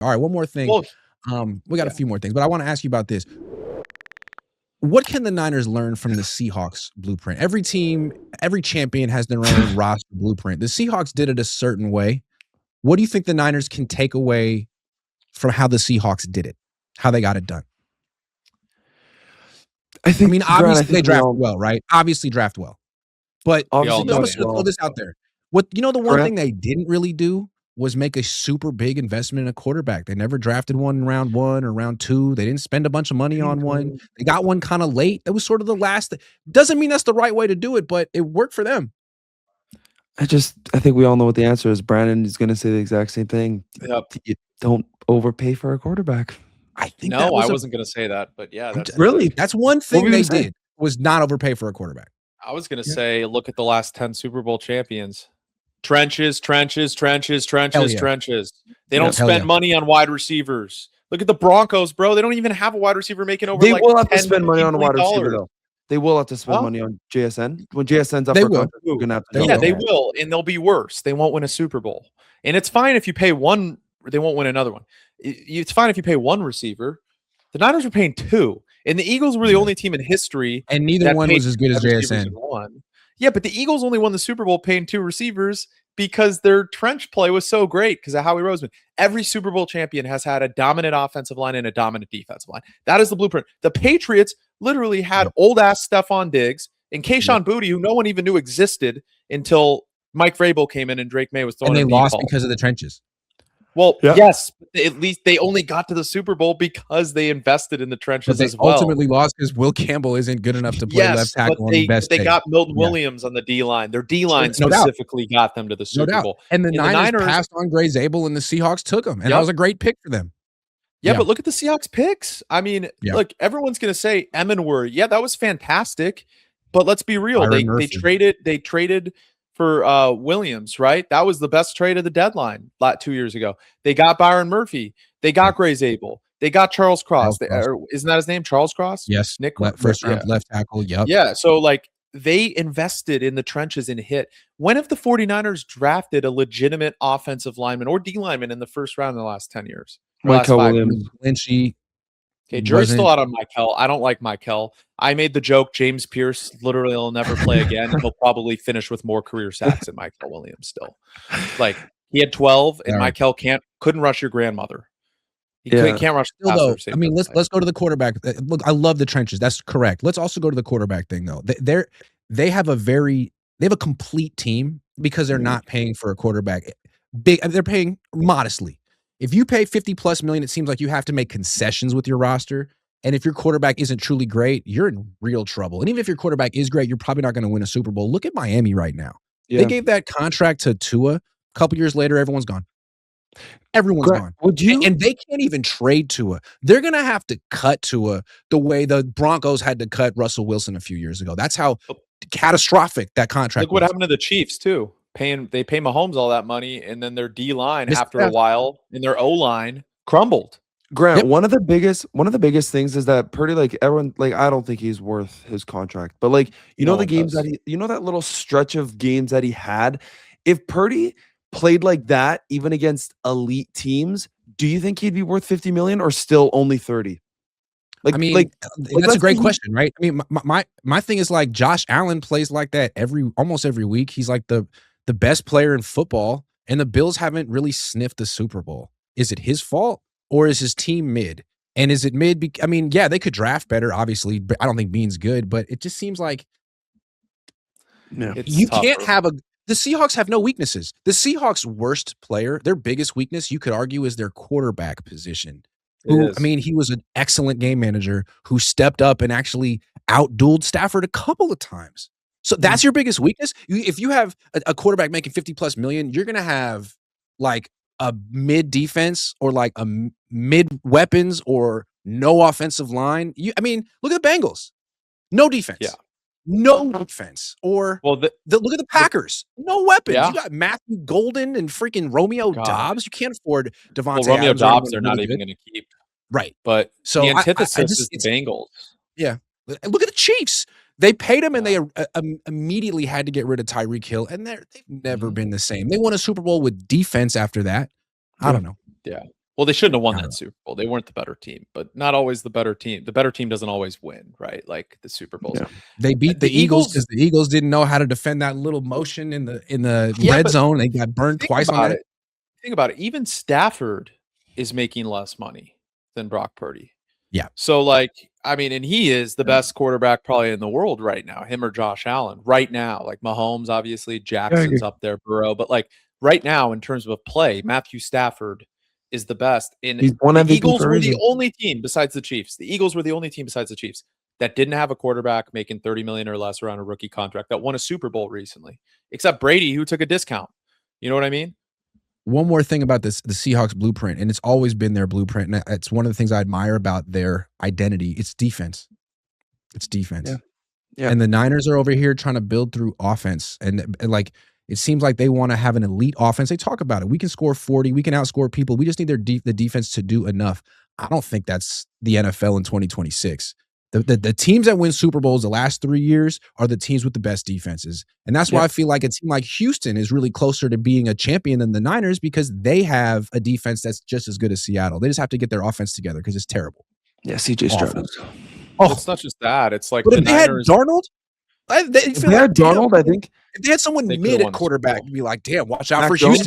All right, one more thing. Well, We got a few more things, but I want to ask you about this. What can the Niners learn from the Seahawks blueprint? Every team, every champion has their own roster blueprint. The Seahawks did it a certain way. What do you think the Niners can take away from how the Seahawks did it, how they got it done? I mean, obviously they draft well, right? Obviously draft well. But I'm just going to throw this out there. The one thing they didn't really do was make a super big investment in a quarterback. They never drafted one in round 1 or round 2. They didn't spend a bunch of money on one. They got one kind of late. It was sort of the last. Doesn't mean that's the right way to do it, but it worked for them. I think we all know what the answer is. Brandon is going to say the exact same thing. Yep. You don't overpay for a quarterback. I think I wasn't going to say that, but yeah, that's one thing they did was not overpay for a quarterback. I was going to say, look at the last 10 Super Bowl champions. Trenches. They don't spend money on wide receivers. Look at the Broncos, bro. They don't even have a wide receiver making over They will have to spend money on a wide receiver, though. They will have to spend money on JSN. When JSN's up for contract, we're going to have to they will, and they'll be worse. They won't win a Super Bowl. And it's fine if you pay one. They won't win another one. It's fine if you pay one receiver. The Niners were paying 2. And the Eagles were the only team in history. And neither one was as good as JSN. Yeah, but the Eagles only won the Super Bowl paying 2 receivers because their trench play was so great because of Howie Roseman. Every Super Bowl champion has had a dominant offensive line and a dominant defensive line. That is the blueprint. The Patriots literally had old-ass Stephon Diggs and Kayshawn Boutte, who no one even knew existed until Mike Vrabel came in and Drake May was throwing. And they lost because of the trenches. Well, yes, at least they only got to the Super Bowl because they invested in the trenches as well. Ultimately lost because Will Campbell isn't good enough to play left tackle on the best day. They got Milton Williams on the D-line. Their D-line specifically got them to the Super Bowl. And the Niners passed on Gray Zabel, and the Seahawks took him. And that was a great pick for them. Yeah, but look at the Seahawks picks. I mean, look, everyone's going to say Emmenward. Yeah, that was fantastic. But let's be real. They traded for Williams, right? That was the best trade of the deadline 2 years ago. They got Byron Murphy. They got Gray Zabel. They got Charles Cross. Isn't that his name? Charles Cross? Yes. Nick, first round left tackle. Yep. Yeah. So they invested in the trenches and hit. When have the 49ers drafted a legitimate offensive lineman or D lineman in the first round in the last 10 years? Michael Williams. Lynchy. Okay, jury's still out on Michael. I don't like Michael. I made the joke, James Pierce literally will never play again. He'll probably finish with more career sacks than Michael Williams still. He had 12, and Michael couldn't rush your grandmother. He can't rush the passer. I mean, let's go to the quarterback. Look, I love the trenches. That's correct. Let's also go to the quarterback thing, though. They have a complete team because they're not paying for a quarterback. They're paying modestly. If you pay $50+ million, it seems like you have to make concessions with your roster. And if your quarterback isn't truly great, you're in real trouble. And even if your quarterback is great, you're probably not going to win a Super Bowl. Look at Miami right now. Yeah. They gave that contract to Tua. A couple years later, everyone's gone. Everyone's gone. And they can't even trade Tua. They're going to have to cut Tua the way the Broncos had to cut Russell Wilson a few years ago. That's how catastrophic that contract was. Look what happened to the Chiefs, too. They pay Mahomes all that money, and then their D-line after a while and their O-line crumbled. Grant, one of the biggest things is that Purdy, everyone, I don't think he's worth his contract. But the games that that little stretch of games that he had, if Purdy played like that, even against elite teams, do you think he'd be worth $50 million or still only 30? That's a great question, right? I mean, my thing is Josh Allen plays like that almost every week. He's the best player in football, and the Bills haven't really sniffed the Super Bowl. Is it his fault, or is his team mid? And is it mid? They could draft better, obviously, but I don't think Bean's good, but it just seems like you can't have the Seahawks have no weaknesses. The Seahawks' worst player, their biggest weakness, you could argue, is their quarterback position. He was an excellent game manager who stepped up and actually outdueled Stafford a couple of times. So that's your biggest weakness. If you have a quarterback making $50+ million, you're going to have a mid defense or a mid weapons or no offensive line. Look at the Bengals. No defense. Yeah. No defense. Or look at the Packers. No weapons. Yeah. You got Matthew Golden and freaking Romeo Dobbs. You can't afford Devontae Romeo Adams. Dobbs they're not even going to keep. Right. But the antithesis is the Bengals. Yeah. Look at the Chiefs. They paid him, and they immediately had to get rid of Tyreek Hill, and they've never been the same. They won a Super Bowl with defense after that. I don't know. Yeah. Well, they shouldn't have won that Super Bowl. They weren't the better team, but not always the better team. The better team doesn't always win, right? Like the Super Bowls. Yeah. They beat the Eagles because the Eagles didn't know how to defend that little motion in the red zone. They got burned twice on it. Think about it. Even Stafford is making less money than Brock Purdy. Yeah. So, like, I mean, and he is the best quarterback probably in the world right now, him or Josh Allen right now. Like Mahomes, obviously, Jackson's up there, Burrow. But like right now, in terms of play, Matthew Stafford is the best. And the Eagles were the only team besides the Chiefs. The Eagles were the only team besides the Chiefs that didn't have a quarterback making $30 million or less around a rookie contract that won a Super Bowl recently, except Brady, who took a discount. You know what I mean? One more thing about the Seahawks blueprint, and it's always been their blueprint, and it's one of the things I admire about their identity. It's defense. It's defense. Yeah. And the Niners are over here trying to build through offense, and like it seems like they want to have an elite offense. They talk about it. We can score 40. We can outscore people. We just need the defense to do enough. I don't think that's the NFL in 2026. The teams that win Super Bowls the last 3 years are the teams with the best defenses. And that's why I feel like a team like Houston is really closer to being a champion than the Niners because they have a defense that's just as good as Seattle. They just have to get their offense together because it's terrible. Yeah, CJ Stroud. It's not just that. It's like but if they had Darnold, if they had Darnold, I think if they had someone mid at quarterback, you'd be like, damn, watch out for Houston. If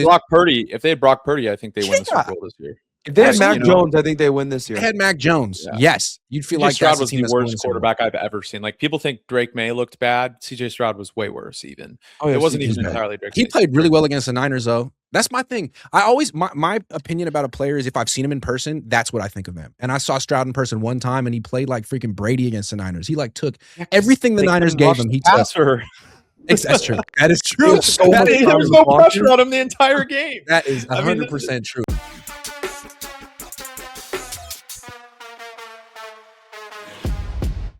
they had Brock Purdy, I think they win the Super Bowl this year. If they had Mac Jones, I think they win this year. They had Mac Jones. Yeah. Yes. You'd feel like Stroud was the worst quarterback I've ever seen. Like people think Drake May looked bad. CJ Stroud was way worse even. It wasn't even entirely Drake May. He played really well against the Niners though. That's my thing. I always my opinion about a player is if I've seen him in person, that's what I think of them. And I saw Stroud in person one time and he played like freaking Brady against the Niners. He like took everything the Niners gave him. He took. That's true. That is true. There was no pressure on him the entire game. That is 100% true.